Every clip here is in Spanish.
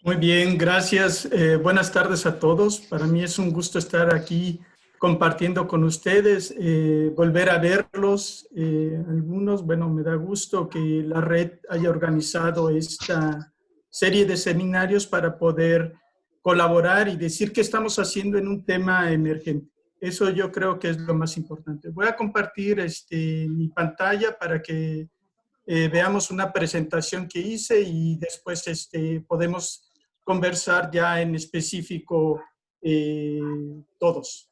Muy bien, gracias. Buenas tardes a todos. Para mí es un gusto estar aquí compartiendo con ustedes, volver a verlos. Algunos, bueno, me da gusto que la red haya organizado esta serie de seminarios para poder colaborar y decir qué estamos haciendo en un tema emergente. Eso yo creo que es lo más importante. Voy a compartir mi pantalla para que veamos una presentación que hice y después podemos conversar ya en específico todos.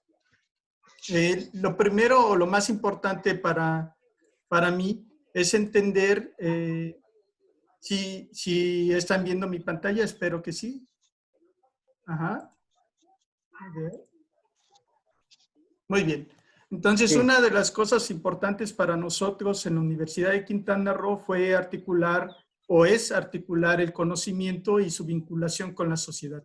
Lo primero o lo más importante para mí es entender si están viendo mi pantalla, espero que sí. Ajá. Muy bien. Entonces, Sí, una de las cosas importantes para nosotros en la Universidad de Quintana Roo fue articular o es articular el conocimiento y su vinculación con la sociedad.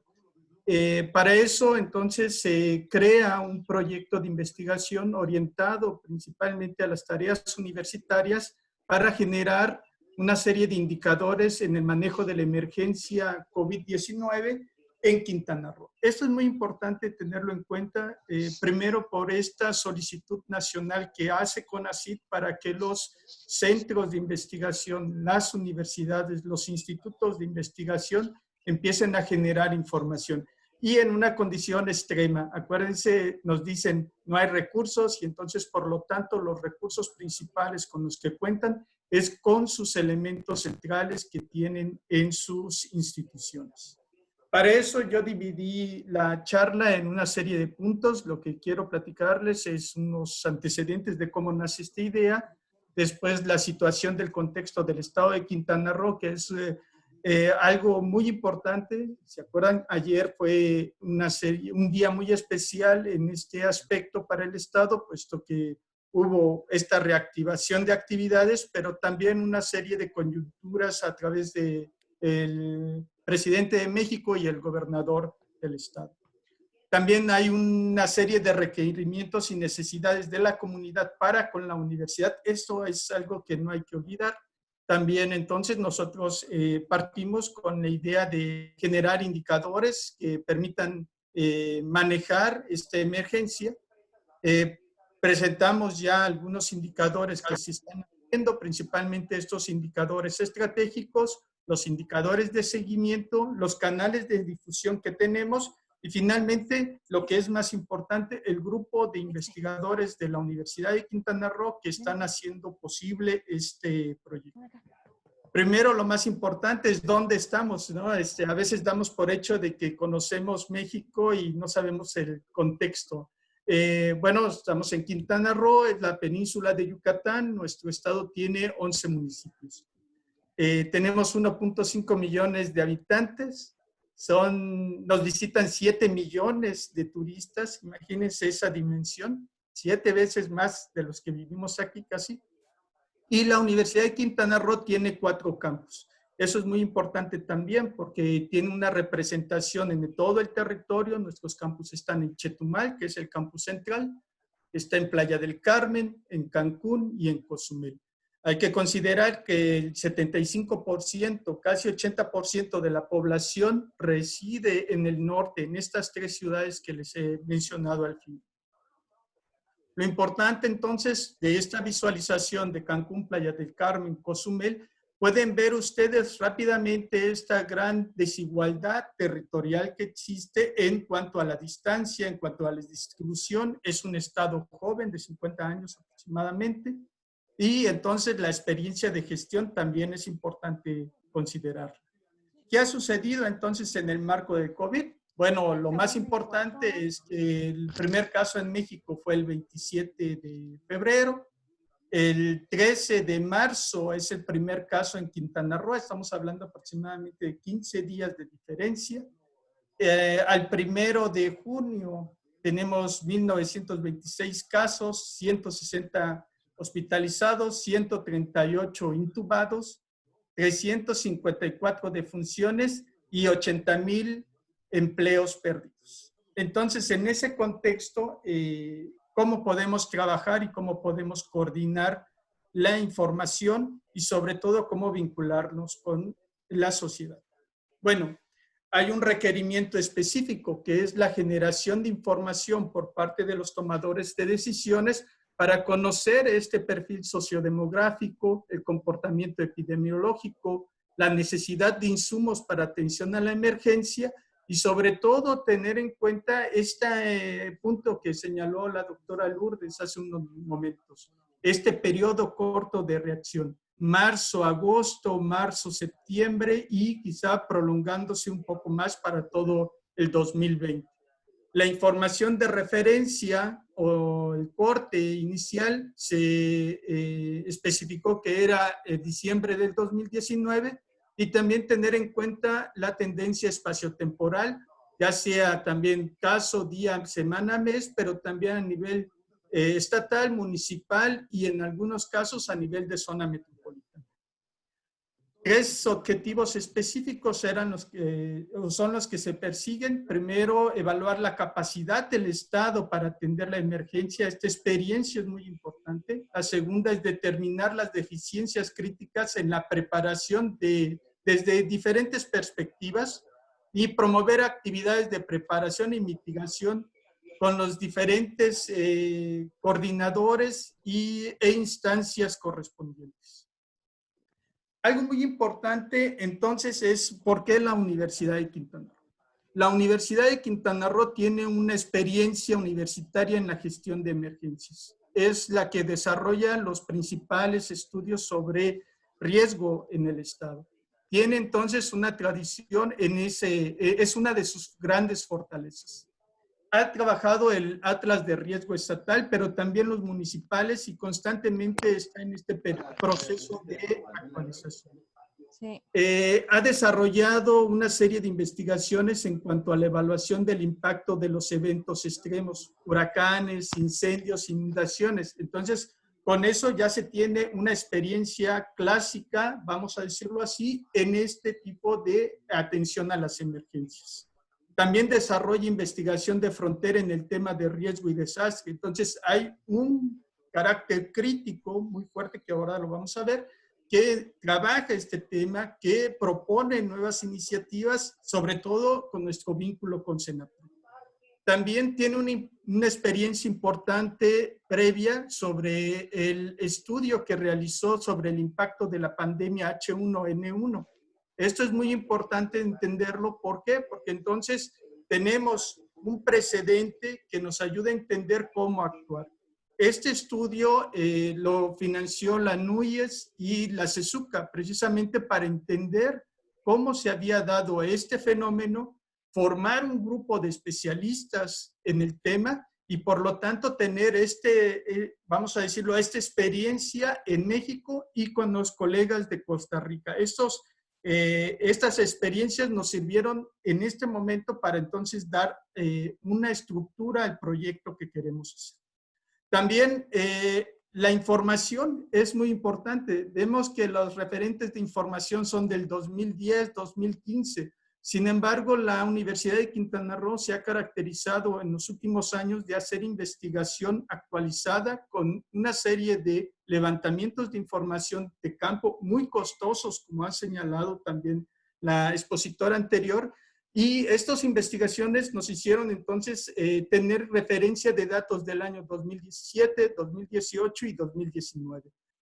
Para eso, entonces, se crea un proyecto de investigación orientado principalmente a las tareas universitarias para generar una serie de indicadores en el manejo de la emergencia COVID-19 en Quintana Roo. Esto es muy importante tenerlo en cuenta, primero por esta solicitud nacional que hace CONACYT para que los centros de investigación, las universidades, los institutos de investigación empiecen a generar información. Y en una condición extrema, acuérdense, nos dicen no hay recursos y entonces por lo tanto los recursos principales con los que cuentan es con sus elementos centrales que tienen en sus instituciones. Para eso yo dividí la charla en una serie de puntos. Lo que quiero platicarles es unos antecedentes de cómo nace esta idea, después la situación del contexto del estado de Quintana Roo, que es algo muy importante. ¿Se acuerdan? Ayer fue un día muy especial en este aspecto para el estado, puesto que hubo esta reactivación de actividades, pero también una serie de coyunturas a través de el presidente de México y el gobernador del estado. También hay una serie de requerimientos y necesidades de la comunidad para con la universidad. Esto es algo que no hay que olvidar. También entonces nosotros partimos con la idea de generar indicadores que permitan manejar esta emergencia. Presentamos ya algunos indicadores que se están haciendo, principalmente estos indicadores estratégicos, los indicadores de seguimiento, los canales de difusión que tenemos y finalmente, lo que es más importante, el grupo de investigadores de la Universidad de Quintana Roo que están haciendo posible este proyecto. Primero, lo más importante es dónde estamos, ¿no? A veces damos por hecho de que conocemos México y no sabemos el contexto. Bueno, estamos en Quintana Roo, es la península de Yucatán, nuestro estado tiene 11 municipios. Tenemos 1.5 millones de habitantes, nos visitan 7 millones de turistas, imagínense esa dimensión, 7 veces más de los que vivimos aquí casi. Y la Universidad de Quintana Roo tiene 4 campus. Eso es muy importante también porque tiene una representación en todo el territorio. Nuestros campus están en Chetumal, que es el campus central, está en Playa del Carmen, en Cancún y en Cozumel. Hay que considerar que el 75%, casi 80% de la población reside en el norte, en estas 3 ciudades que les he mencionado al fin. Lo importante entonces de esta visualización de Cancún, Playa del Carmen, Cozumel, pueden ver ustedes rápidamente esta gran desigualdad territorial que existe en cuanto a la distancia, en cuanto a la distribución. Es un estado joven de 50 años aproximadamente y entonces la experiencia de gestión también es importante considerarla. ¿Qué ha sucedido entonces en el marco del COVID? Bueno, lo más importante es que el primer caso en México fue el 27 de febrero. El 13 de marzo es el primer caso en Quintana Roo. Estamos hablando aproximadamente de 15 días de diferencia. Al 1 de junio tenemos 1.926 casos, 160 hospitalizados, 138 intubados, 354 defunciones y 80,000 empleos perdidos. Entonces, en ese contexto, ¿cómo podemos trabajar y cómo podemos coordinar la información y sobre todo cómo vincularnos con la sociedad? Bueno, hay un requerimiento específico, que es la generación de información por parte de los tomadores de decisiones para conocer este perfil sociodemográfico, el comportamiento epidemiológico, la necesidad de insumos para atención a la emergencia y sobre todo tener en cuenta este punto que señaló la doctora Lourdes hace unos momentos, este periodo corto de reacción, marzo, agosto, marzo, septiembre y quizá prolongándose un poco más para todo el 2020. La información de referencia o el corte inicial se especificó que era diciembre del 2019 y también tener en cuenta la tendencia espaciotemporal, ya sea también caso, día, semana, mes, pero también a nivel estatal, municipal y en algunos casos a nivel de zona metropolitana. Tres objetivos específicos eran son los que se persiguen. Primero, evaluar la capacidad del Estado para atender la emergencia. Esta experiencia es muy importante. La segunda es determinar las deficiencias críticas en la preparación desde diferentes perspectivas y promover actividades de preparación y mitigación con los diferentes coordinadores e instancias correspondientes. Algo muy importante entonces es por qué la Universidad de Quintana Roo. La Universidad de Quintana Roo tiene una experiencia universitaria en la gestión de emergencias. Es la que desarrolla los principales estudios sobre riesgo en el Estado. Tiene entonces una tradición en es una de sus grandes fortalezas. Ha trabajado el Atlas de Riesgo Estatal, pero también los municipales y constantemente está en este proceso de actualización. Sí. Ha desarrollado una serie de investigaciones en cuanto a la evaluación del impacto de los eventos extremos, huracanes, incendios, inundaciones. Entonces, con eso ya se tiene una experiencia clásica, vamos a decirlo así, en este tipo de atención a las emergencias. También desarrolla investigación de frontera en el tema de riesgo y desastre. Entonces, hay un carácter crítico muy fuerte que ahora lo vamos a ver, que trabaja este tema, que propone nuevas iniciativas, sobre todo con nuestro vínculo con Senatur. También tiene una experiencia importante previa sobre el estudio que realizó sobre el impacto de la pandemia H1N1. Esto es muy importante entenderlo. ¿Por qué? Porque entonces tenemos un precedente que nos ayuda a entender cómo actuar. Este estudio lo financió la NUYES y la CESUCA precisamente para entender cómo se había dado este fenómeno, formar un grupo de especialistas en el tema y por lo tanto tener vamos a decirlo, esta experiencia en México y con los colegas de Costa Rica. Estas experiencias nos sirvieron en este momento para entonces dar una estructura al proyecto que queremos hacer. También la información es muy importante. Vemos que los referentes de información son del 2010, 2015. Sin embargo, la Universidad de Quintana Roo se ha caracterizado en los últimos años de hacer investigación actualizada con una serie de levantamientos de información de campo muy costosos, como ha señalado también la expositora anterior. Y estas investigaciones nos hicieron entonces tener referencia de datos del año 2017, 2018 y 2019.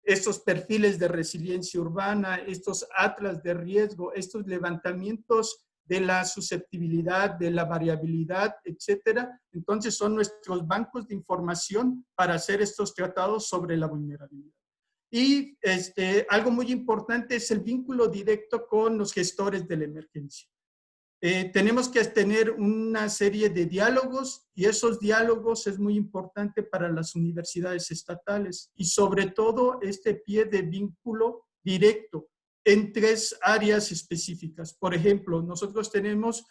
Estos perfiles de resiliencia urbana, estos atlas de riesgo, estos levantamientos de la susceptibilidad, de la variabilidad, etcétera. Entonces son nuestros bancos de información para hacer estos tratados sobre la vulnerabilidad. Y algo muy importante es el vínculo directo con los gestores de la emergencia. Tenemos que tener una serie de diálogos y esos diálogos es muy importante para las universidades estatales y sobre todo este pie de vínculo directo en tres áreas específicas. Por ejemplo, nosotros tenemos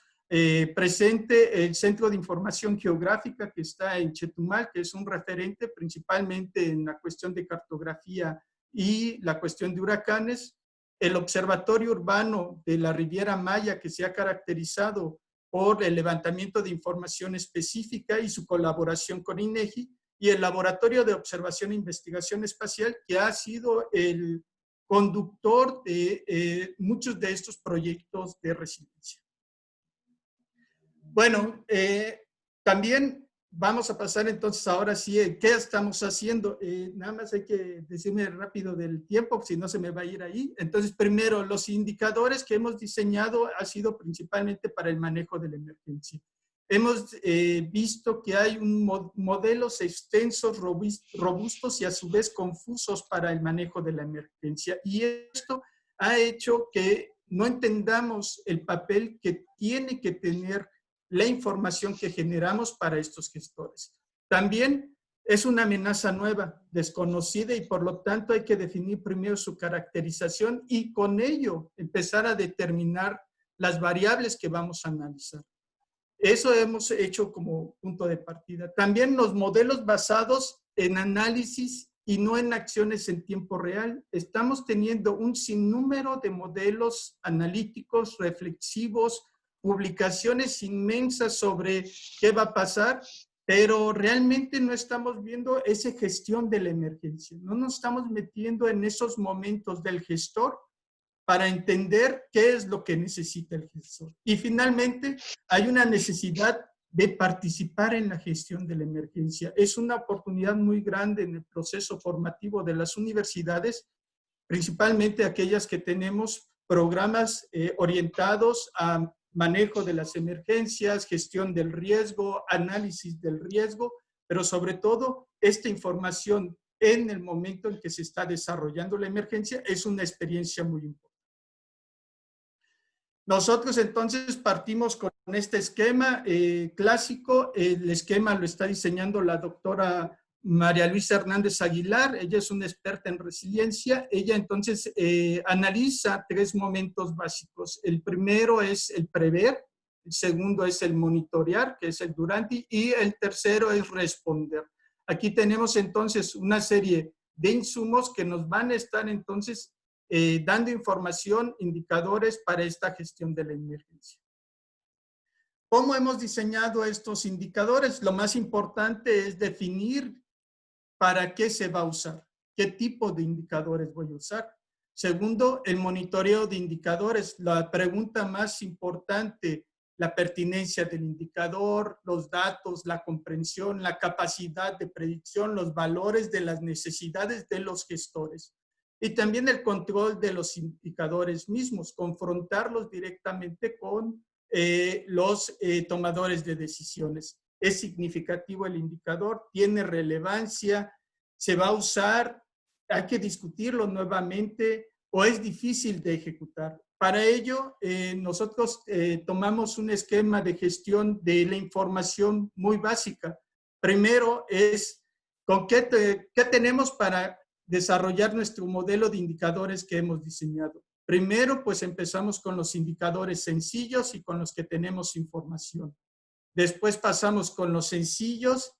presente el Centro de Información Geográfica que está en Chetumal, que es un referente principalmente en la cuestión de cartografía y la cuestión de huracanes. El Observatorio Urbano de la Riviera Maya, que se ha caracterizado por el levantamiento de información específica y su colaboración con INEGI, y el Laboratorio de Observación e Investigación Espacial, que ha sido el conductor de muchos de estos proyectos de resiliencia. Bueno, también vamos a pasar entonces ahora sí, ¿qué estamos haciendo? Nada más hay que decirme rápido del tiempo, si no se me va a ir ahí. Entonces, primero, los indicadores que hemos diseñado ha sido principalmente para el manejo de la emergencia. Hemos visto que hay modelos extensos, robustos y a su vez confusos para el manejo de la emergencia. Y esto ha hecho que no entendamos el papel que tiene que tener la información que generamos para estos gestores. También es una amenaza nueva, desconocida, y por lo tanto hay que definir primero su caracterización y con ello empezar a determinar las variables que vamos a analizar. Eso hemos hecho como punto de partida. También los modelos basados en análisis y no en acciones en tiempo real. Estamos teniendo un sinnúmero de modelos analíticos, reflexivos, publicaciones inmensas sobre qué va a pasar, pero realmente no estamos viendo esa gestión de la emergencia. No nos estamos metiendo en esos momentos del gestor para entender qué es lo que necesita el gestor. Y finalmente, hay una necesidad de participar en la gestión de la emergencia. Es una oportunidad muy grande en el proceso formativo de las universidades, principalmente aquellas que tenemos programas orientados a manejo de las emergencias, gestión del riesgo, análisis del riesgo, pero sobre todo esta información en el momento en que se está desarrollando la emergencia es una experiencia muy importante. Nosotros entonces partimos con este esquema clásico. El esquema lo está diseñando la doctora María Luisa Hernández Aguilar. Ella es una experta en resiliencia. Ella entonces analiza 3 momentos básicos. El primero es el prever, el segundo es el monitorear, que es el durante, y el tercero es responder. Aquí tenemos entonces una serie de insumos que nos van a estar entonces dando información, indicadores para esta gestión de la emergencia. ¿Cómo hemos diseñado estos indicadores? Lo más importante es definir para qué se va a usar, qué tipo de indicadores voy a usar. Segundo, el monitoreo de indicadores. La pregunta más importante, la pertinencia del indicador, los datos, la comprensión, la capacidad de predicción, los valores de las necesidades de los gestores. Y también el control de los indicadores mismos, confrontarlos directamente con los tomadores de decisiones. Es significativo el indicador, tiene relevancia, se va a usar, hay que discutirlo nuevamente o es difícil de ejecutar. Para ello, nosotros tomamos un esquema de gestión de la información muy básica. Primero es, ¿qué tenemos para desarrollar nuestro modelo de indicadores que hemos diseñado? Primero, pues empezamos con los indicadores sencillos y con los que tenemos información. Después pasamos con los sencillos,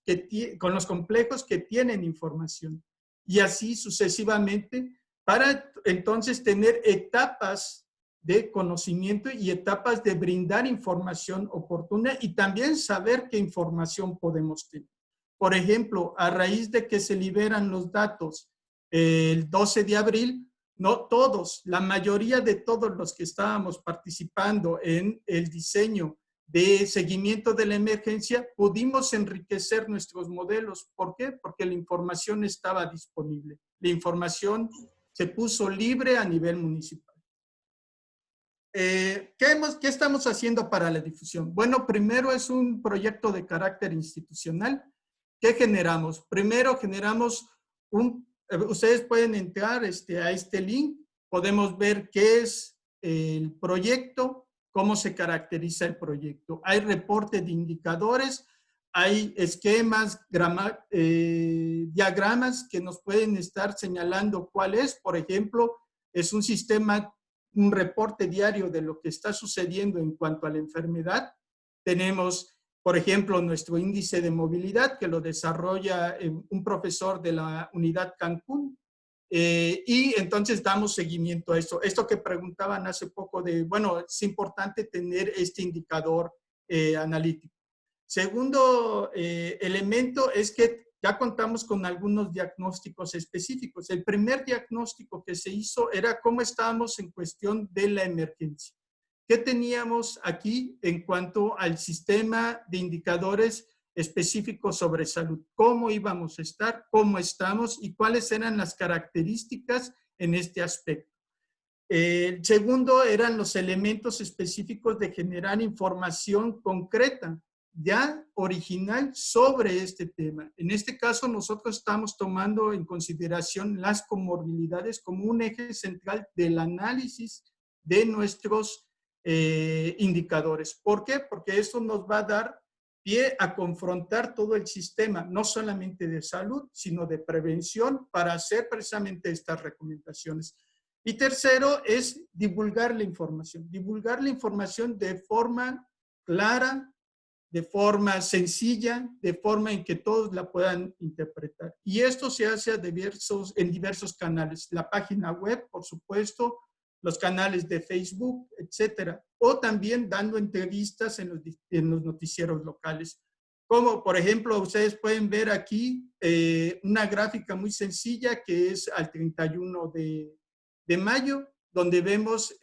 con los complejos que tienen información. Y así sucesivamente, para entonces tener etapas de conocimiento y etapas de brindar información oportuna y también saber qué información podemos tener. Por ejemplo, a raíz de que se liberan los datos el 12 de abril, no todos, la mayoría de todos los que estábamos participando en el diseño de seguimiento de la emergencia, pudimos enriquecer nuestros modelos. ¿Por qué? Porque la información estaba disponible. La información se puso libre a nivel municipal. ¿Qué estamos haciendo para la difusión? Bueno, primero es un proyecto de carácter institucional. ¿Qué generamos? Primero generamos ustedes pueden entrar a este link, podemos ver qué es el proyecto, cómo se caracteriza el proyecto. Hay reporte de indicadores, hay esquemas, diagramas que nos pueden estar señalando cuál es. Por ejemplo, es un sistema, un reporte diario de lo que está sucediendo en cuanto a la enfermedad. Tenemos, por ejemplo, nuestro índice de movilidad que lo desarrolla un profesor de la unidad Cancún. Y entonces damos seguimiento a esto. Esto que preguntaban hace poco de, bueno, es importante tener este indicador analítico. Segundo elemento es que ya contamos con algunos diagnósticos específicos. El primer diagnóstico que se hizo era cómo estábamos en cuestión de la emergencia. ¿qué teníamos aquí en cuanto al sistema de indicadores específicos sobre salud? ¿Cómo íbamos a estar? ¿Cómo estamos? ¿Y cuáles eran las características en este aspecto? El segundo eran los elementos específicos de generar información concreta, ya original, sobre este tema. En este caso, nosotros estamos tomando en consideración las comorbilidades como un eje central del análisis de nuestros indicadores. ¿Por qué? Porque eso nos va a dar pie a confrontar todo el sistema, no solamente de salud, sino de prevención, para hacer precisamente estas recomendaciones. Y tercero es divulgar la información de forma clara, de forma sencilla, de forma en que todos la puedan interpretar. Y esto se hace en diversos canales, la página web, por supuesto, los canales de Facebook, etcétera, o también dando entrevistas en los noticieros locales. Como, por ejemplo, ustedes pueden ver aquí una gráfica muy sencilla que es al 31 de mayo, donde vemos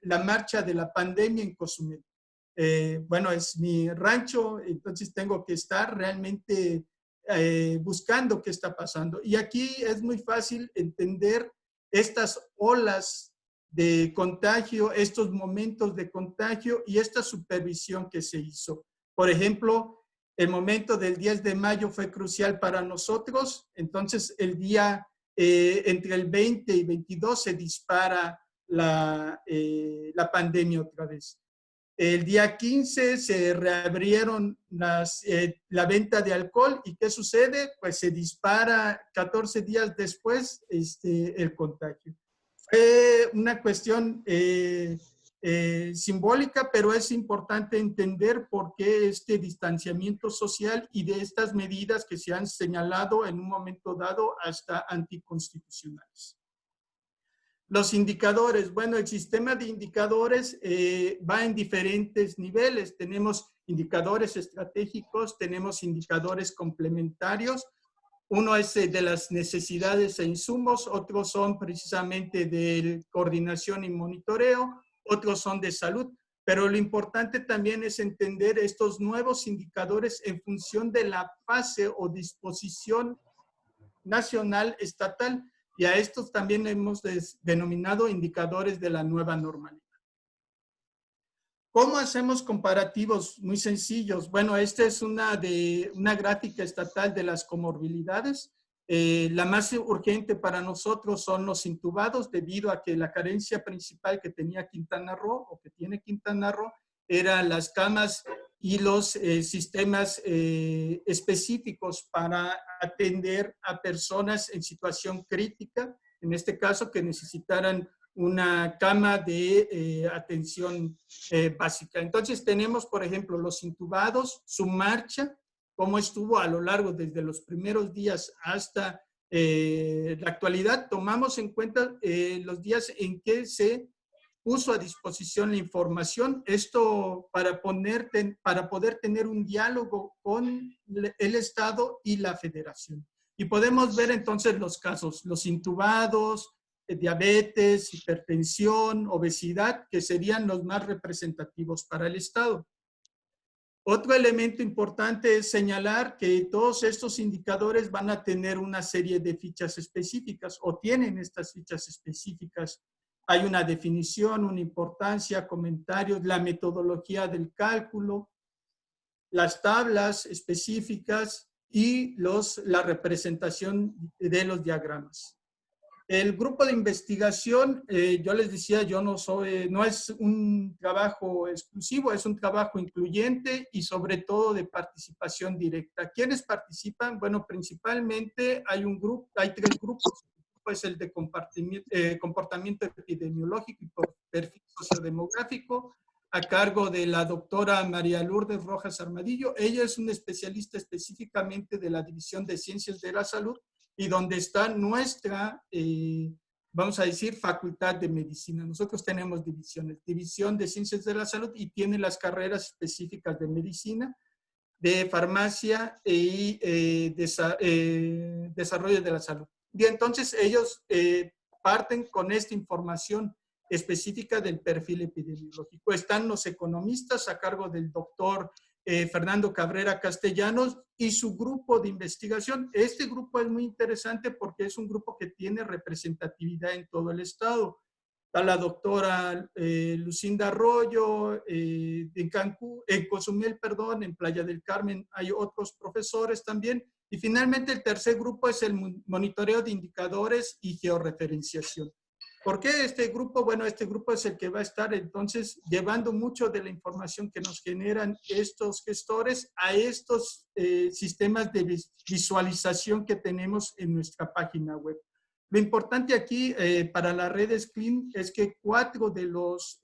la marcha de la pandemia en Cozumel. Bueno, es mi rancho, entonces tengo que estar realmente buscando qué está pasando. Y aquí es muy fácil entender estas olas de contagio, estos momentos de contagio y esta supervisión que se hizo. Por ejemplo, el momento del 10 de mayo fue crucial para nosotros, entonces el día entre el 20 y 22 se dispara la pandemia otra vez. El día 15 se reabrieron la venta de alcohol y ¿qué sucede? Pues se dispara 14 días después el contagio. Fue una cuestión simbólica, pero es importante entender por qué este distanciamiento social y de estas medidas que se han señalado en un momento dado hasta anticonstitucionales. Los indicadores, bueno, el sistema de indicadores va en diferentes niveles. Tenemos indicadores estratégicos, tenemos indicadores complementarios. Uno es de las necesidades e insumos, otros son precisamente de coordinación y monitoreo, otros son de salud. Pero lo importante también es entender estos nuevos indicadores en función de la fase o disposición nacional, estatal, y a estos también hemos denominado indicadores de la nueva normalidad. ¿Cómo hacemos comparativos? Muy sencillos. Bueno, esta es una gráfica estatal de las comorbilidades. La más urgente para nosotros son los intubados, debido a que la carencia principal que tenía Quintana Roo, o que tiene Quintana Roo, eran las camas y los sistemas específicos para atender a personas en situación crítica, en este caso que necesitaran una cama de atención básica. Entonces tenemos, por ejemplo, los intubados, su marcha, cómo estuvo a lo largo desde los primeros días hasta la actualidad. Tomamos en cuenta los días en que se puso a disposición la información, esto para poder tener un diálogo con el Estado y la Federación. Y podemos ver entonces los casos, los intubados, diabetes, hipertensión, obesidad, que serían los más representativos para el Estado. Otro elemento importante es señalar que todos estos indicadores van a tener una serie de fichas específicas o tienen estas fichas específicas. Hay una definición, una importancia, comentarios, la metodología del cálculo, las tablas específicas y la representación de los diagramas. El grupo de investigación, yo les decía, no es un trabajo exclusivo, es un trabajo incluyente y sobre todo de participación directa. ¿Quiénes participan? Bueno, principalmente hay tres grupos. Es el de comportamiento epidemiológico y perfil sociodemográfico, a cargo de la doctora María Lourdes Rojas Armadillo. Ella es una especialista específicamente de la División de Ciencias de la Salud, y donde está nuestra, vamos a decir, facultad de medicina. Nosotros tenemos divisiones, División de Ciencias de la Salud, y tiene las carreras específicas de medicina, de farmacia y desarrollo de la salud. Y entonces ellos parten con esta información específica del perfil epidemiológico. Están los economistas a cargo del doctor Fernando Cabrera Castellanos y su grupo de investigación. Este grupo es muy interesante porque es un grupo que tiene representatividad en todo el estado. Está la doctora Lucinda Arroyo, en Cancún, en Cozumel, perdón, en Playa del Carmen hay otros profesores también. Y finalmente el tercer grupo es el monitoreo de indicadores y georreferenciación. ¿Por qué este grupo? Bueno, este grupo es el que va a estar entonces llevando mucho de la información que nos generan estos gestores a estos sistemas de visualización que tenemos en nuestra página web. Lo importante aquí para la red SCLIN es que 4 de los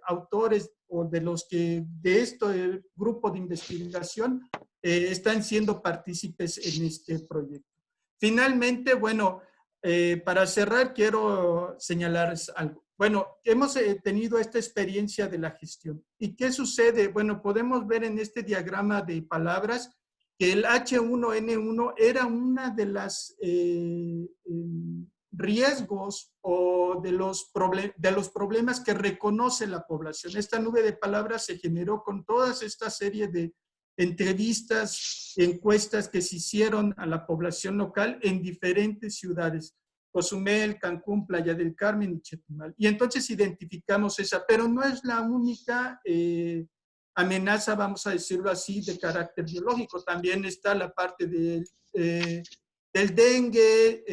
autores o de los que de este grupo de investigación están siendo partícipes en este proyecto. Finalmente, bueno, para cerrar quiero señalarles algo. Bueno, hemos tenido esta experiencia de la gestión. ¿Y qué sucede? Bueno, podemos ver en este diagrama de palabras que el H1N1 era una de las riesgos o de los problemas que reconoce la población. Esta nube de palabras se generó con toda esta serie de entrevistas, encuestas que se hicieron a la población local en diferentes ciudades. Cozumel, Cancún, Playa del Carmen y Chetumal. Y entonces identificamos esa, pero no es la única amenaza, vamos a decirlo así, de carácter biológico. También está la parte del dengue,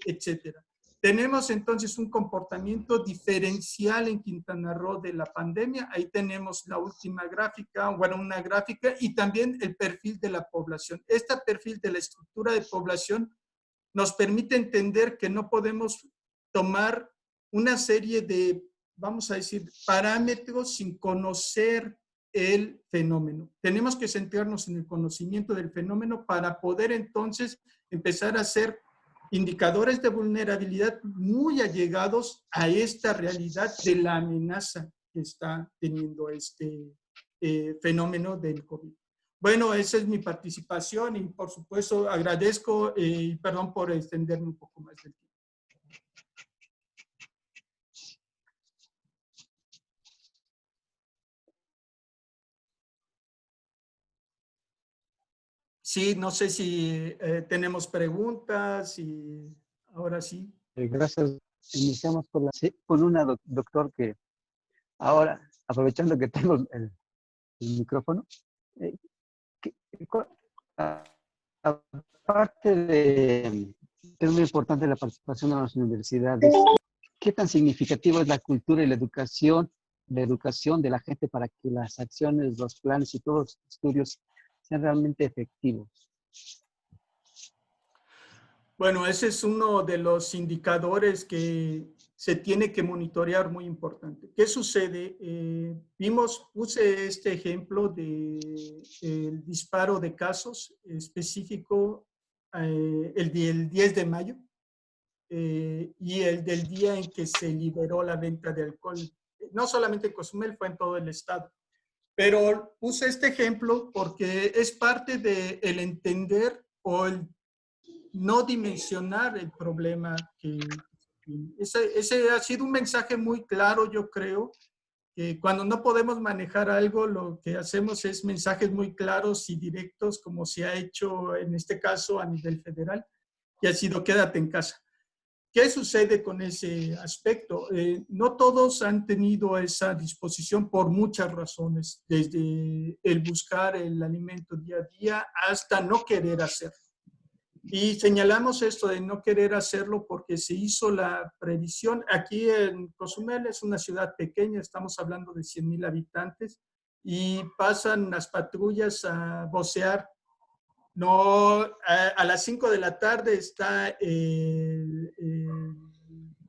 etcétera. Tenemos entonces un comportamiento diferencial en Quintana Roo de la pandemia. Ahí tenemos la última gráfica, bueno, una gráfica, y también el perfil de la población. Este perfil de la estructura de población nos permite entender que no podemos tomar una serie de, vamos a decir, parámetros sin conocer el fenómeno. Tenemos que centrarnos en el conocimiento del fenómeno para poder entonces empezar a hacer indicadores de vulnerabilidad muy allegados a esta realidad de la amenaza que está teniendo este fenómeno del COVID. Bueno, esa es mi participación y por supuesto agradezco y perdón por extenderme un poco más del tiempo. Sí, no sé si tenemos preguntas y ahora sí. Gracias. Iniciamos con una doctor que ahora, aprovechando que tengo el micrófono, aparte de es muy importante la participación de las universidades, ¿qué tan significativo es la cultura y la educación de la gente para que las acciones, los planes y todos los estudios sean realmente efectivos? Bueno, ese es uno de los indicadores que se tiene que monitorear muy importante. ¿Qué sucede? Puse este ejemplo del disparo de casos específico, el del 10 de mayo y el del día en que se liberó la venta de alcohol. No solamente en Cozumel, fue en todo el estado. Pero puse este ejemplo porque es parte del entender o el no dimensionar el problema ese ha sido un mensaje muy claro, yo creo, que cuando no podemos manejar algo, lo que hacemos es mensajes muy claros y directos, como se ha hecho en este caso a nivel federal, y ha sido quédate en casa. ¿Qué sucede con ese aspecto? No todos han tenido esa disposición por muchas razones, desde el buscar el alimento día a día hasta no querer hacerlo. Y señalamos esto de no querer hacerlo porque se hizo la previsión. Aquí en Cozumel es una ciudad pequeña, estamos hablando de 100,000 habitantes, y pasan las patrullas a vocear. No, a las 5 de la tarde está el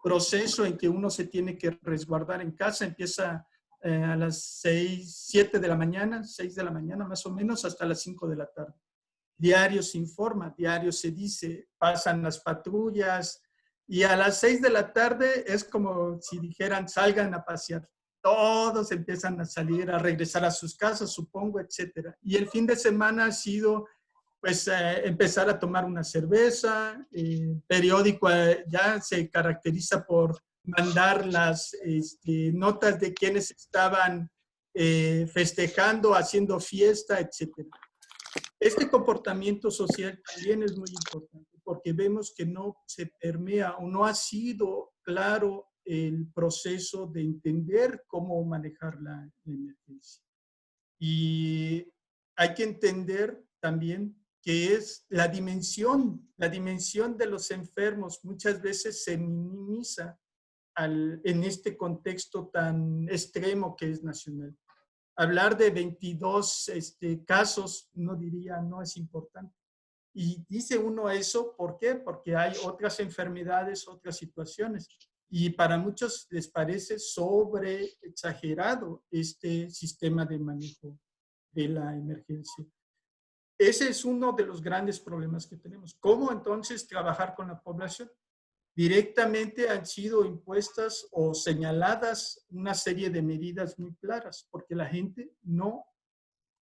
proceso en que uno se tiene que resguardar en casa, empieza a las 6, 7 de la mañana, 6 de la mañana más o menos, hasta las 5 de la tarde. Diario se informa, diario se dice, pasan las patrullas y a las 6 de la tarde es como si dijeran salgan a pasear. Todos empiezan a salir, a regresar a sus casas, supongo, etcétera. Y el fin de semana ha sido pues empezar a tomar una cerveza, periódico ya se caracteriza por mandar las notas de quienes estaban festejando, haciendo fiesta, etc. Este comportamiento social también es muy importante porque vemos que no se permea o no ha sido claro el proceso de entender cómo manejar la emergencia. Y hay que entender también que es la dimensión de los enfermos muchas veces se minimiza en este contexto tan extremo que es nacional. Hablar de 22 casos, no diría, no es importante. Y dice uno eso, ¿por qué? Porque hay otras enfermedades, otras situaciones. Y para muchos les parece sobre exagerado este sistema de manejo de la emergencia. Ese es uno de los grandes problemas que tenemos. ¿Cómo entonces trabajar con la población? Directamente han sido impuestas o señaladas una serie de medidas muy claras, porque la gente no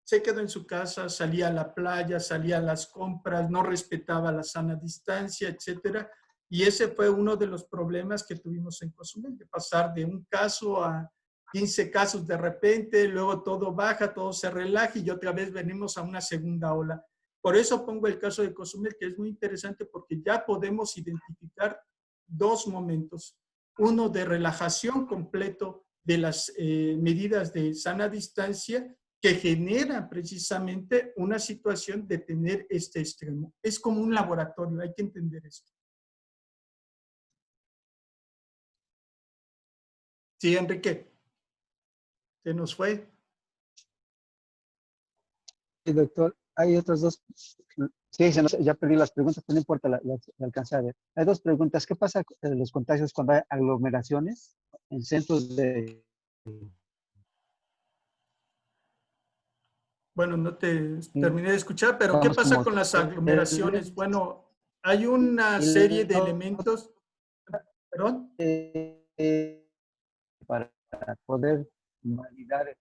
se quedó en su casa, salía a la playa, salía a las compras, no respetaba la sana distancia, etcétera. Y ese fue uno de los problemas que tuvimos en Cozumel, de pasar de un caso a 15 casos de repente, luego todo baja, todo se relaja y otra vez venimos a una segunda ola. Por eso pongo el caso de Cozumel, que es muy interesante porque ya podemos identificar dos momentos. Uno de relajación completo de las medidas de sana distancia que genera precisamente una situación de tener este extremo. Es como un laboratorio, hay que entender esto. Sí, Enrique, se nos fue. Sí, doctor, hay otras dos. Sí, ya perdí las preguntas, pero no importa, las alcancé a ver. Hay dos preguntas. ¿Qué pasa con los contagios cuando hay aglomeraciones en centros de... Bueno, no te terminé de escuchar, pero ¿qué Vamos pasa como con las aglomeraciones? hoteles Bueno, hay una y serie de la elementos, perdón. para poder validar.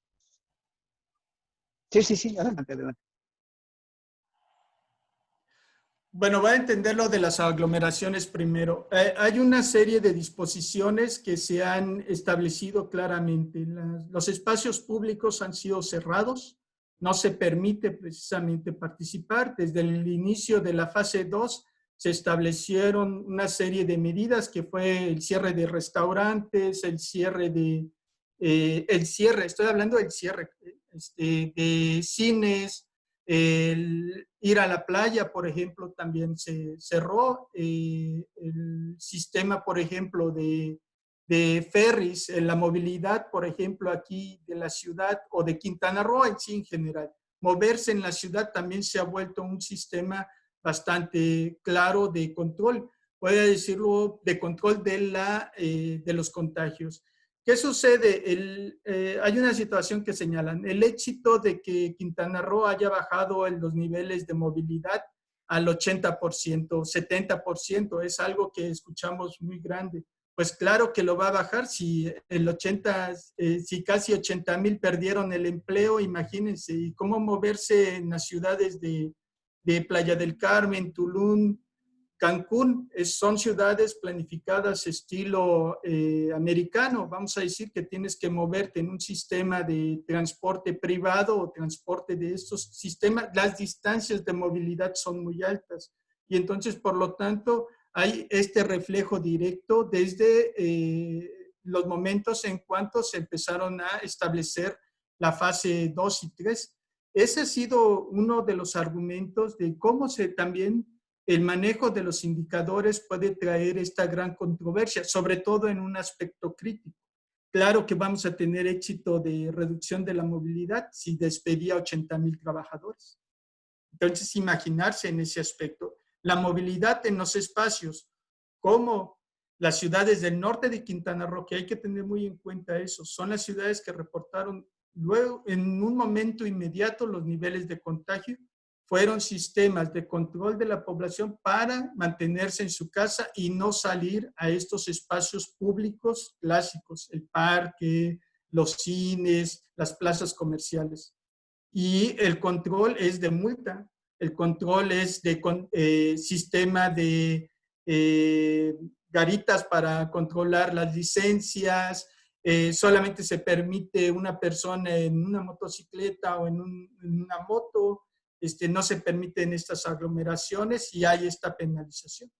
Sí, sí, sí, adelante, adelante. Bueno, voy a entender lo de las aglomeraciones primero. Hay una serie de disposiciones que se han establecido claramente. Los espacios públicos han sido cerrados, no se permite precisamente participar. Desde el inicio de la fase 2 se establecieron una serie de medidas que fue el cierre de restaurantes, estoy hablando del cierre de cines, el ir a la playa, por ejemplo, también se cerró. El sistema, por ejemplo, de ferries, la movilidad, por ejemplo, aquí de la ciudad o de Quintana Roo en sí en general. Moverse en la ciudad también se ha vuelto un sistema bastante claro de control, puede decirlo, de control de los contagios. ¿Qué sucede? Hay una situación que señalan. El éxito de que Quintana Roo haya bajado los niveles de movilidad al 80%, 70%, es algo que escuchamos muy grande. Pues claro que lo va a bajar si si casi 80,000 perdieron el empleo, imagínense, y cómo moverse en las ciudades de Playa del Carmen, Tulum, Cancún, son ciudades planificadas estilo americano. Vamos a decir que tienes que moverte en un sistema de transporte privado o transporte de estos sistemas. Las distancias de movilidad son muy altas y entonces, por lo tanto, hay este reflejo directo desde los momentos en cuanto se empezaron a establecer la fase 2 y 3. Ese ha sido uno de los argumentos de cómo también el manejo de los indicadores puede traer esta gran controversia, sobre todo en un aspecto crítico. Claro que vamos a tener éxito de reducción de la movilidad si despedía 80,000 trabajadores. Entonces, imaginarse en ese aspecto. La movilidad en los espacios, como las ciudades del norte de Quintana Roo, que hay que tener muy en cuenta eso, son las ciudades que reportaron luego, en un momento inmediato, los niveles de contagio. Fueron sistemas de control de la población para mantenerse en su casa y no salir a estos espacios públicos clásicos, el parque, los cines, las plazas comerciales. Y el control es de multa, el control es de sistema garitas para controlar las licencias, solamente se permite una persona en una motocicleta o en una moto, no se permiten estas aglomeraciones y hay esta penalización.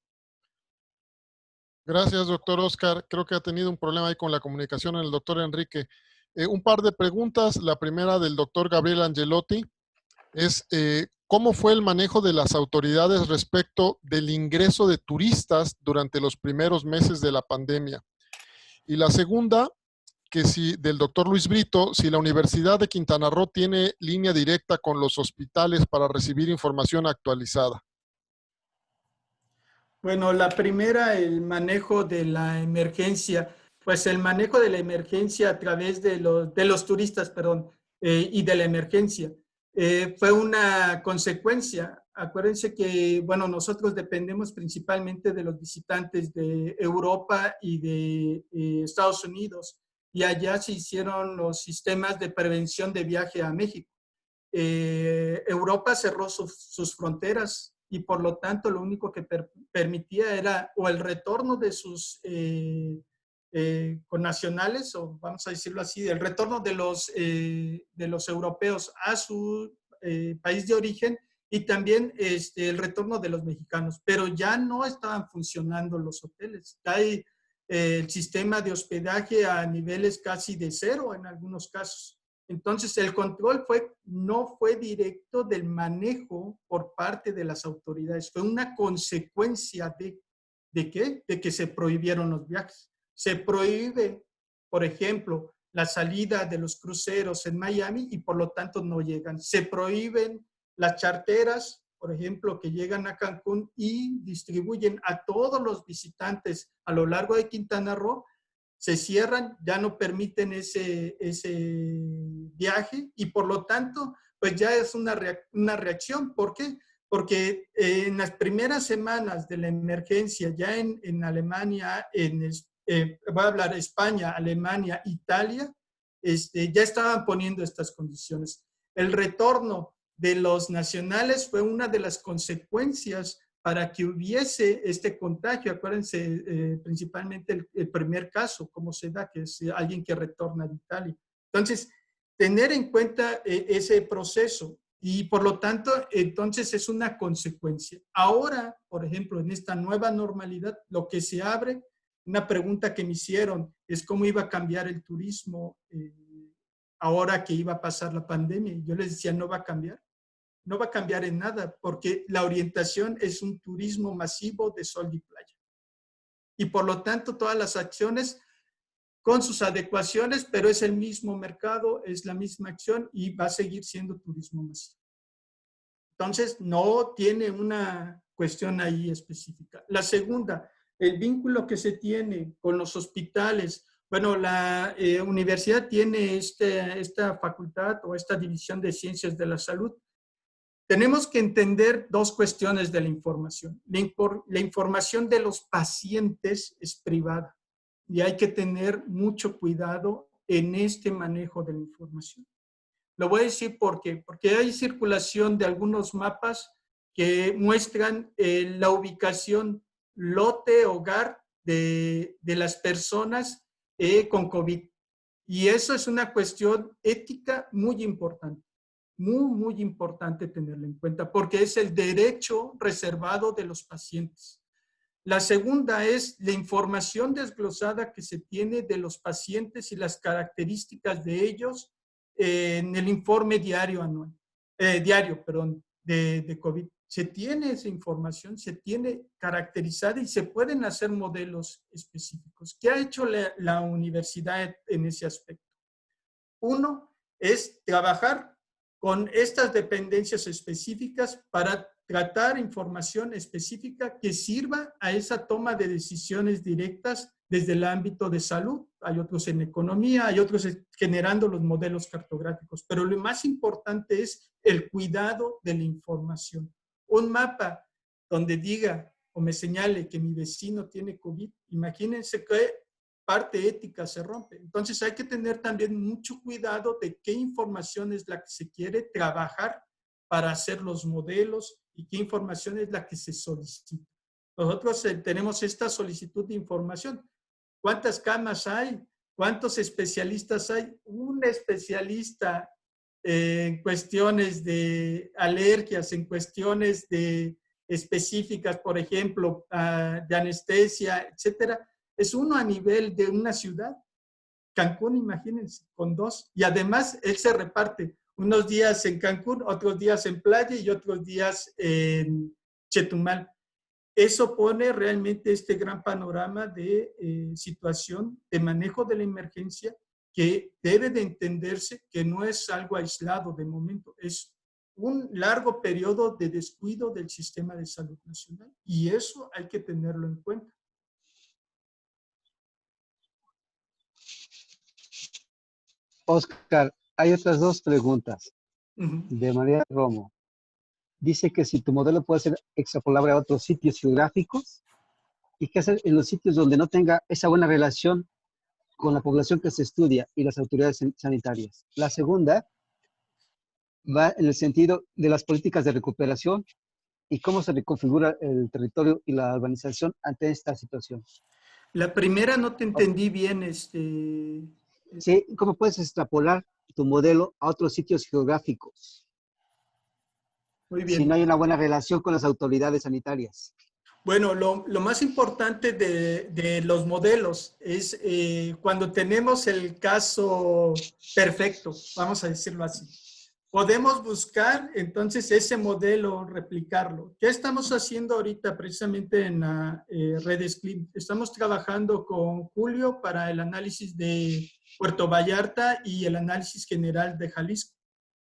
Gracias, doctor Oscar. Creo que ha tenido un problema ahí con la comunicación en el doctor Enrique. Un par de preguntas. La primera del doctor Gabriel Angelotti es ¿cómo fue el manejo de las autoridades respecto del ingreso de turistas durante los primeros meses de la pandemia? Y la segunda, que si del doctor Luis Brito, si la Universidad de Quintana Roo tiene línea directa con los hospitales para recibir información actualizada. Bueno, la primera, el manejo de la emergencia. Pues el manejo de la emergencia a través de los turistas, perdón, y de la emergencia. Fue una consecuencia. Acuérdense que, bueno, nosotros dependemos principalmente de los visitantes de Europa y de Estados Unidos. Y allá se hicieron los sistemas de prevención de viaje a México. Europa cerró sus fronteras y por lo tanto lo único que permitía era o el retorno de sus connacionales, o vamos a decirlo así, el retorno de los europeos a su país de origen y también el retorno de los mexicanos, pero ya no estaban funcionando los hoteles. Hay el sistema de hospedaje a niveles casi de cero en algunos casos. Entonces, el control no fue directo del manejo por parte de las autoridades, fue una consecuencia ¿de qué? De que se prohibieron los viajes. Se prohíbe, por ejemplo, la salida de los cruceros en Miami y por lo tanto no llegan. Se prohíben las charteras, por ejemplo, que llegan a Cancún y distribuyen a todos los visitantes a lo largo de Quintana Roo. Se cierran, ya no permiten ese viaje y por lo tanto, pues ya es una reacción. ¿Por qué? Porque en las primeras semanas de la emergencia, ya en Alemania, voy a hablar España, Alemania, Italia, ya estaban poniendo estas condiciones. El retorno de los nacionales fue una de las consecuencias para que hubiese este contagio. Acuérdense principalmente el primer caso, cómo se da, que es alguien que retorna de Italia. Entonces, tener en cuenta ese proceso y por lo tanto, entonces es una consecuencia. Ahora, por ejemplo, en esta nueva normalidad, lo que se abre, una pregunta que me hicieron es cómo iba a cambiar el turismo ahora que iba a pasar la pandemia. Y yo les decía, no va a cambiar. No va a cambiar en nada porque la orientación es un turismo masivo de sol y playa. Y por lo tanto, todas las acciones con sus adecuaciones, pero es el mismo mercado, es la misma acción y va a seguir siendo turismo masivo. Entonces, no tiene una cuestión ahí específica. La segunda, el vínculo que se tiene con los hospitales. Bueno, la universidad tiene esta facultad o esta división de ciencias de la salud. Tenemos que entender dos cuestiones de la información. La información de los pacientes es privada y hay que tener mucho cuidado en este manejo de la información. Lo voy a decir por qué. Porque hay circulación de algunos mapas que muestran la ubicación, lote, hogar de las personas con COVID. Y eso es una cuestión ética muy importante. Muy importante tenerlo en cuenta porque es el derecho reservado de los pacientes. La segunda es la información desglosada que se tiene de los pacientes y las características de ellos en el informe diario de COVID. Se tiene esa información, se tiene caracterizada y se pueden hacer modelos específicos. ¿Qué ha hecho la universidad en ese aspecto? Uno es trabajar con estas dependencias específicas para tratar información específica que sirva a esa toma de decisiones directas desde el ámbito de salud. Hay otros en economía, hay otros generando los modelos cartográficos, pero lo más importante es el cuidado de la información. Un mapa donde diga o me señale que mi vecino tiene COVID, imagínense que parte ética se rompe. Entonces hay que tener también mucho cuidado de qué información es la que se quiere trabajar para hacer los modelos y qué información es la que se solicita. Nosotros tenemos esta solicitud de información. ¿Cuántas camas hay? ¿Cuántos especialistas hay? Un especialista en cuestiones de alergias, en cuestiones de específicas, por ejemplo, de anestesia, etcétera, es uno a nivel de una ciudad. Cancún, imagínense, con 2. Y además, él se reparte unos días en Cancún, otros días en Playa y otros días en Chetumal. Eso pone realmente este gran panorama de situación de manejo de la emergencia que debe de entenderse que no es algo aislado de momento, es un largo periodo de descuido del sistema de salud nacional y eso hay que tenerlo en cuenta. Oscar, hay otras dos preguntas de María Romo. Dice que si tu modelo puede ser extrapolable a otros sitios geográficos y qué hacer en los sitios donde no tenga esa buena relación con la población que se estudia y las autoridades sanitarias. La segunda va en el sentido de las políticas de recuperación y cómo se reconfigura el territorio y la urbanización ante esta situación. La primera no te entendí bien. Sí, ¿cómo puedes extrapolar tu modelo a otros sitios geográficos Muy si no bien. hay una buena relación con las autoridades sanitarias? Bueno, lo más importante de los modelos es cuando tenemos el caso perfecto, vamos a decirlo así. Podemos buscar entonces ese modelo, replicarlo. ¿Qué estamos haciendo ahorita precisamente en la red SCLIM? Estamos trabajando con Julio para el análisis de Puerto Vallarta y el análisis general de Jalisco.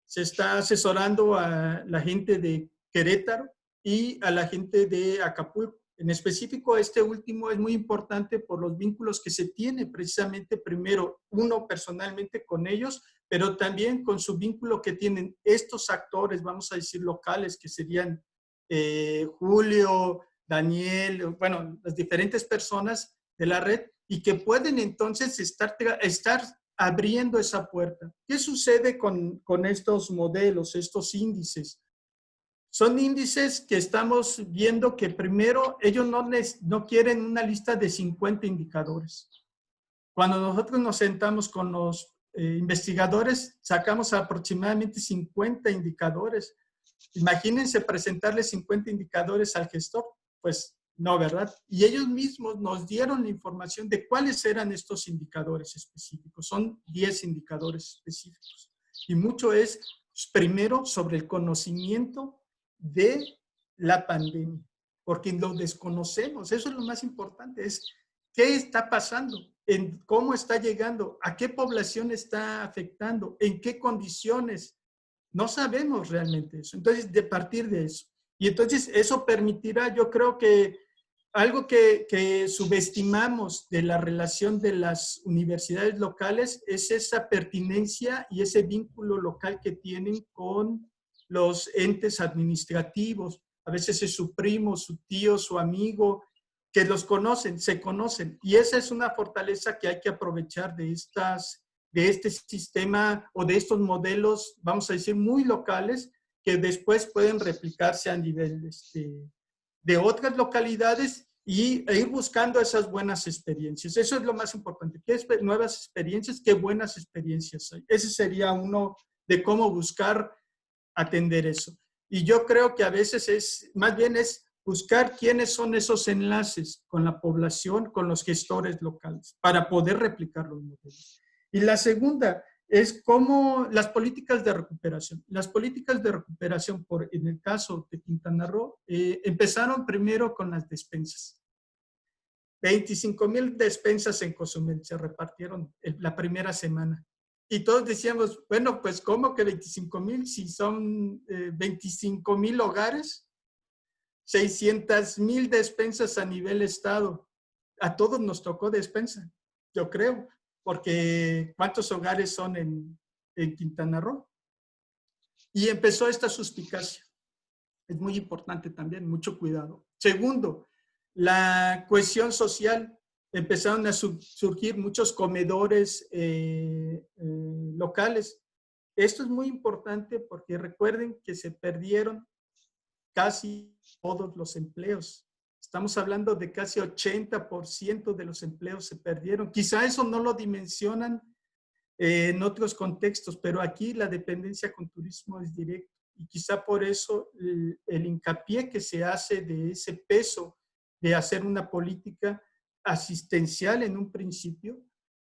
Se está asesorando a la gente de Querétaro y a la gente de Acapulco. En específico, este último es muy importante por los vínculos que se tiene precisamente primero uno personalmente con ellos, pero también con su vínculo que tienen estos actores, vamos a decir locales, que serían Julio, Daniel, bueno, las diferentes personas de la red y que pueden entonces estar abriendo esa puerta. ¿Qué sucede con estos modelos, estos índices? Son índices que estamos viendo que primero ellos no quieren una lista de 50 indicadores. Cuando nosotros nos sentamos con los investigadores, sacamos aproximadamente 50 indicadores. Imagínense presentarle 50 indicadores al gestor, pues no, ¿verdad? Y ellos mismos nos dieron la información de cuáles eran estos indicadores específicos. Son 10 indicadores específicos. Y mucho es, primero, sobre el conocimiento de la pandemia, porque lo desconocemos. Eso es lo más importante, es qué está pasando, en cómo está llegando, a qué población está afectando, en qué condiciones. No sabemos realmente eso. Entonces, de partir de eso. Y entonces eso permitirá, yo creo que algo que subestimamos de la relación de las universidades locales es esa pertinencia y ese vínculo local que tienen con los entes administrativos. A veces es su primo, su tío, su amigo, que los conocen, se conocen. Y esa es una fortaleza que hay que aprovechar de este sistema o de estos modelos, vamos a decir, muy locales, que después pueden replicarse a nivel de otras localidades e ir buscando esas buenas experiencias. Eso es lo más importante. ¿Qué nuevas experiencias? ¿Qué buenas experiencias hay? Ese sería uno de cómo buscar atender eso. Y yo creo que a veces más bien es buscar quiénes son esos enlaces con la población, con los gestores locales, para poder replicar los modelos. Y la segunda es cómo las políticas de recuperación. Las políticas de recuperación, en el caso de Quintana Roo, empezaron primero con las despensas. 25,000 despensas en Cozumel se repartieron la primera semana. Y todos decíamos, bueno, pues ¿cómo que 25,000 si son 25,000 hogares? 600,000 despensas a nivel estado. A todos nos tocó despensa, yo creo, porque ¿cuántos hogares son en Quintana Roo? Y empezó esta suspicacia. Es muy importante también, mucho cuidado. Segundo, la cohesión social. Empezaron a surgir muchos comedores locales. Esto es muy importante porque recuerden que se perdieron casi todos los empleos. Estamos hablando de casi 80% de los empleos se perdieron. Quizá eso no lo dimensionan en otros contextos, pero aquí la dependencia con turismo es directa. Y quizá por eso el hincapié que se hace de ese peso de hacer una política asistencial en un principio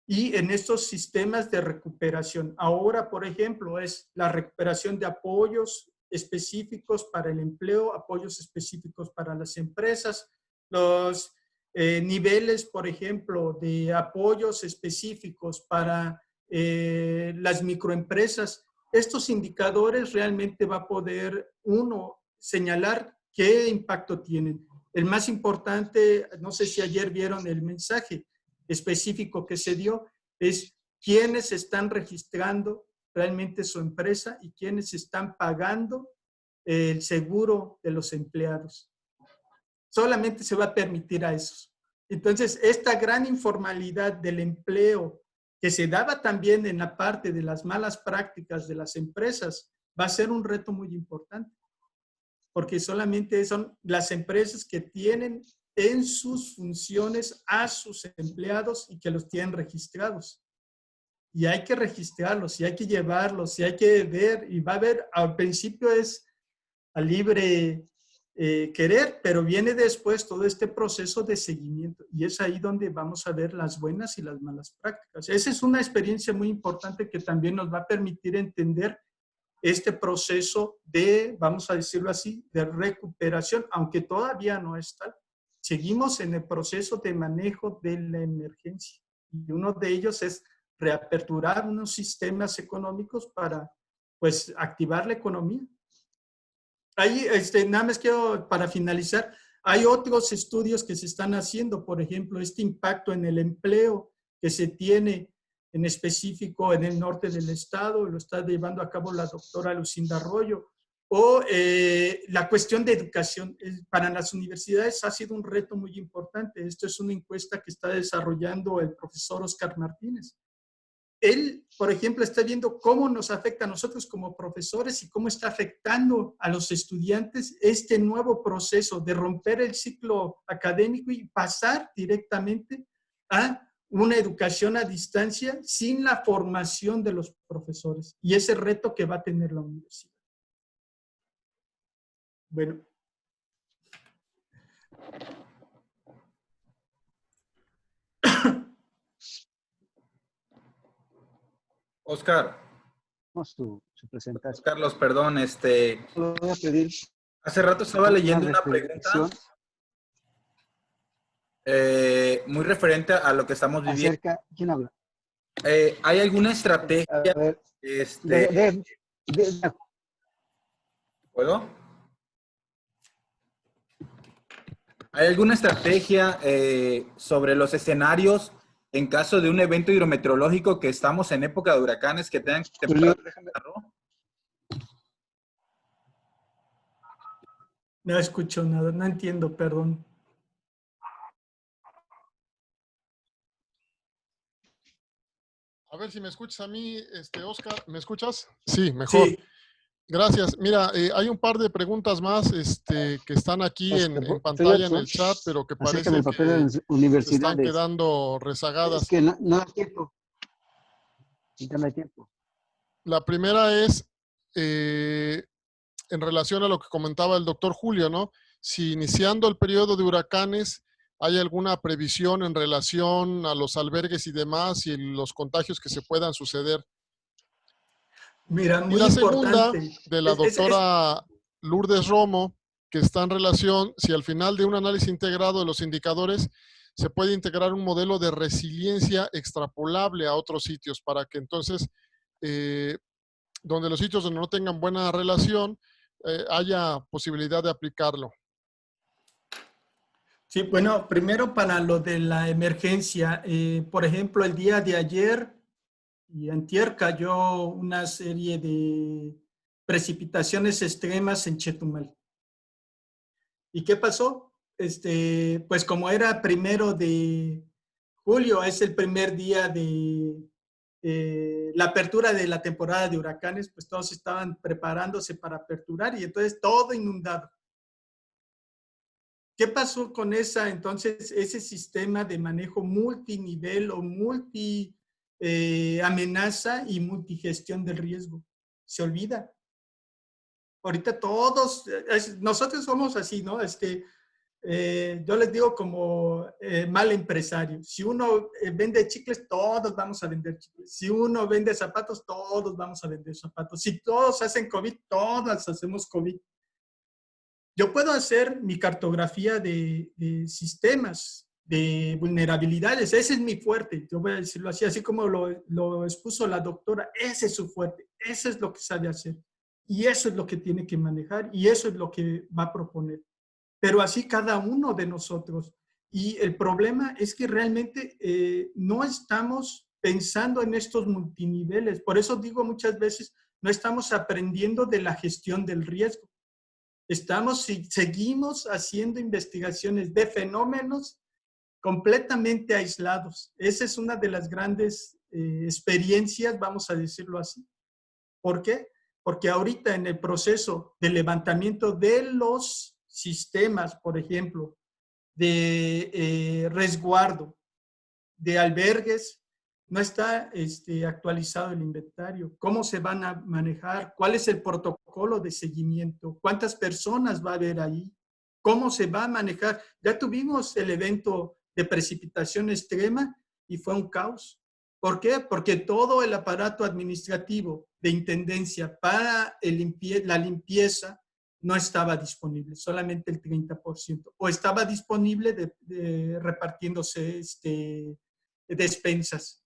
y en estos sistemas de recuperación. Ahora, por ejemplo, es la recuperación de apoyos específicos para el empleo, apoyos específicos para las empresas, los niveles, por ejemplo, de apoyos específicos para las microempresas. Estos indicadores realmente va a poder uno señalar qué impacto tienen. El más importante, no sé si ayer vieron el mensaje específico que se dio, es quiénes están registrando realmente su empresa y quiénes están pagando el seguro de los empleados. Solamente se va a permitir a esos. Entonces, esta gran informalidad del empleo que se daba también en la parte de las malas prácticas de las empresas, va a ser un reto muy importante, porque solamente son las empresas que tienen en sus funciones a sus empleados y que los tienen registrados. Y hay que registrarlos, y hay que llevarlos, y hay que ver, y va a haber, al principio es a libre querer, pero viene después todo este proceso de seguimiento y es ahí donde vamos a ver las buenas y las malas prácticas. Esa es una experiencia muy importante que también nos va a permitir entender este proceso de, vamos a decirlo así, de recuperación, aunque todavía no es tal. Seguimos en el proceso de manejo de la emergencia y uno de ellos es reaperturar unos sistemas económicos para, pues, activar la economía. Ahí, nada más quiero, para finalizar, hay otros estudios que se están haciendo, por ejemplo, este impacto en el empleo que se tiene en específico en el norte del estado, lo está llevando a cabo la doctora Lucinda Arroyo, o la cuestión de educación. Para las universidades ha sido un reto muy importante. Esto es una encuesta que está desarrollando el profesor Oscar Martínez. Él, por ejemplo, está viendo cómo nos afecta a nosotros como profesores y cómo está afectando a los estudiantes este nuevo proceso de romper el ciclo académico y pasar directamente a una educación a distancia sin la formación de los profesores. Y ese reto que va a tener la universidad. Bueno. Oscar, Su presentación. Carlos, perdón, Lo voy a pedir hace rato estaba leyendo una reflexión pregunta muy referente a lo que estamos viviendo. acerca, ¿quién habla? ¿Hay alguna estrategia? A ver, ¿Puedo? ¿Hay alguna estrategia sobre los escenarios en caso de un evento hidrometeorológico que estamos en época de huracanes que tengan temperatura? No escucho nada, no entiendo, perdón. A ver si me escuchas a mí, Oscar. ¿Me escuchas? Sí, mejor. Sí. Gracias. Mira, hay un par de preguntas más que están aquí en pantalla en el chat, pero que parece del papel de las universidades. Están quedando rezagadas. Es que no hay tiempo. No hay tiempo. La primera es en relación a lo que comentaba el doctor Julio, ¿no? Si iniciando el periodo de huracanes hay alguna previsión en relación a los albergues y demás y los contagios que se puedan suceder. Mira, muy y la importante. segunda, de la doctora Lourdes Romo, que está en relación, si al final de un análisis integrado de los indicadores, se puede integrar un modelo de resiliencia extrapolable a otros sitios para que entonces, donde los sitios donde no tengan buena relación, haya posibilidad de aplicarlo. Sí, bueno, primero para lo de la emergencia. Por ejemplo, el día de ayer y antier cayó una serie de precipitaciones extremas en Chetumal. ¿Y qué pasó? Pues como era 1 de julio, es el primer día de la apertura de la temporada de huracanes, pues todos estaban preparándose para aperturar y entonces todo inundado. ¿Qué pasó con ese sistema de manejo multinivel o amenaza y multigestión del riesgo? Se olvida. Ahorita todos, nosotros somos así, ¿no? Yo les digo como mal empresario. Si uno vende chicles, todos vamos a vender chicles. Si uno vende zapatos, todos vamos a vender zapatos. Si todos hacen COVID, todos hacemos COVID. Yo puedo hacer mi cartografía de sistemas, de vulnerabilidades. Ese es mi fuerte. Yo voy a decirlo así, así como lo expuso la doctora. Ese es su fuerte. Eso es lo que sabe hacer. Y eso es lo que tiene que manejar. Y eso es lo que va a proponer. Pero así cada uno de nosotros. Y el problema es que realmente no estamos pensando en estos multiniveles. Por eso digo muchas veces, no estamos aprendiendo de la gestión del riesgo. Seguimos haciendo investigaciones de fenómenos completamente aislados. Esa es una de las grandes experiencias, vamos a decirlo así. ¿Por qué? Porque ahorita en el proceso de levantamiento de los sistemas, por ejemplo, de resguardo, de albergues, no está actualizado el inventario. ¿Cómo se van a manejar? ¿Cuál es el protocolo de seguimiento? ¿Cuántas personas va a haber ahí? ¿Cómo se va a manejar? Ya tuvimos el evento de precipitación extrema y fue un caos. ¿Por qué? Porque todo el aparato administrativo de intendencia para la limpieza no estaba disponible, solamente el 30%. O estaba disponible repartiéndose despensas.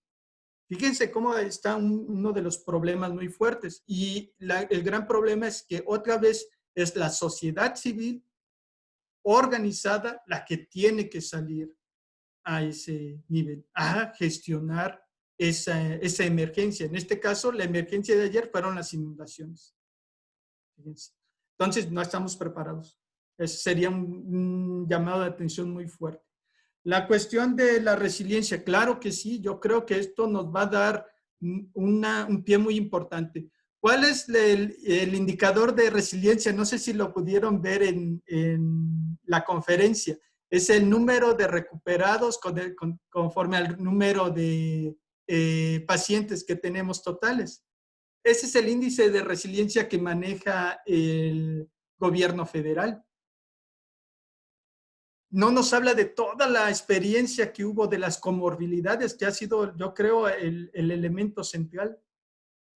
Fíjense cómo está uno de los problemas muy fuertes. Y el gran problema es que otra vez es la sociedad civil organizada la que tiene que salir a ese nivel, a gestionar esa emergencia. En este caso, la emergencia de ayer fueron las inundaciones. Fíjense. Entonces, no estamos preparados. Ese sería un llamado de atención muy fuerte. La cuestión de la resiliencia, claro que sí, yo creo que esto nos va a dar un pie muy importante. ¿Cuál es el indicador de resiliencia? No sé si lo pudieron ver en la conferencia. Es el número de recuperados conforme al número de pacientes que tenemos totales. Ese es el índice de resiliencia que maneja el gobierno federal. No nos habla de toda la experiencia que hubo de las comorbilidades, que ha sido, yo creo, el elemento central.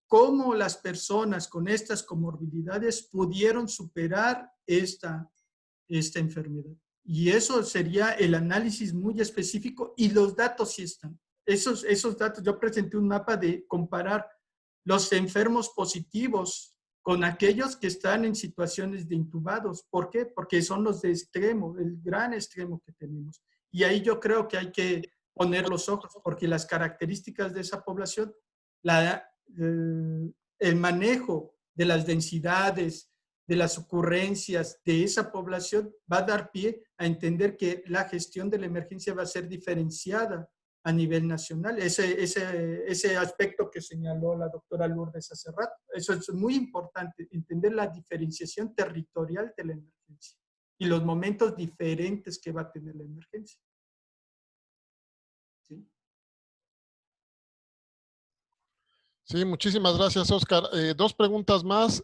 Cómo las personas con estas comorbilidades pudieron superar esta enfermedad. Y eso sería el análisis muy específico y los datos sí están. Esos datos, yo presenté un mapa de comparar los enfermos positivos con aquellos que están en situaciones de intubados. ¿Por qué? Porque son los de extremo, el gran extremo que tenemos. Y ahí yo creo que hay que poner los ojos, porque las características de esa población, el manejo de las densidades, de las ocurrencias de esa población va a dar pie a entender que la gestión de la emergencia va a ser diferenciada a nivel nacional. Ese aspecto que señaló la doctora Lourdes hace rato. Eso es muy importante, entender la diferenciación territorial de la emergencia y los momentos diferentes que va a tener la emergencia. ¿Sí? Sí, muchísimas gracias, Oscar. Dos preguntas más.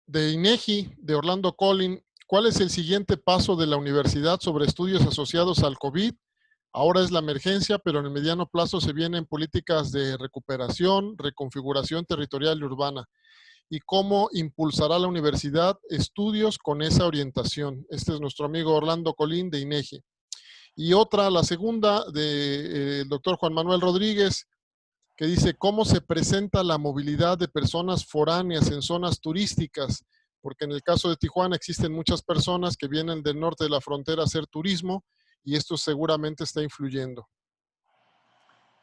De INEGI, de Orlando Collin, ¿cuál es el siguiente paso de la universidad sobre estudios asociados al COVID? Ahora es la emergencia, pero en el mediano plazo se vienen políticas de recuperación, reconfiguración territorial y urbana. ¿Y cómo impulsará la universidad estudios con esa orientación? Este es nuestro amigo Orlando Collin de INEGI. Y otra, la segunda, del doctor Juan Manuel Rodríguez, que dice, ¿cómo se presenta la movilidad de personas foráneas en zonas turísticas? Porque en el caso de Tijuana existen muchas personas que vienen del norte de la frontera a hacer turismo y esto seguramente está influyendo.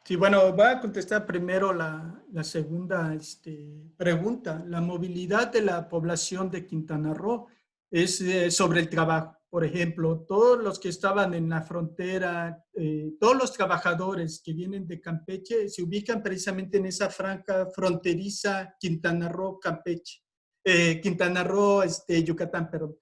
Sí, bueno, voy a contestar primero la segunda pregunta. La movilidad de la población de Quintana Roo es sobre el trabajo. Por ejemplo, todos los que estaban en la frontera, todos los trabajadores que vienen de Campeche se ubican precisamente en esa franja fronteriza Quintana Roo, Campeche, Quintana Roo, Yucatán, perdón.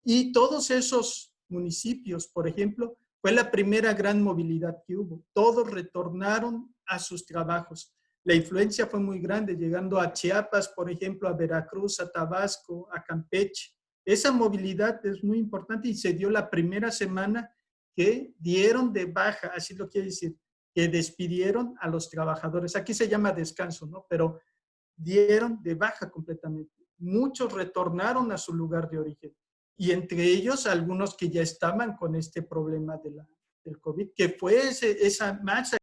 Y todos esos municipios, por ejemplo, fue la primera gran movilidad que hubo. Todos retornaron a sus trabajos. La influencia fue muy grande, llegando a Chiapas, por ejemplo, a Veracruz, a Tabasco, a Campeche. Esa movilidad es muy importante y se dio la primera semana que dieron de baja, así lo quiere decir, que despidieron a los trabajadores. Aquí se llama descanso, ¿no? Pero dieron de baja completamente. Muchos retornaron a su lugar de origen. Y entre ellos, algunos que ya estaban con este problema del COVID, que fue esa masa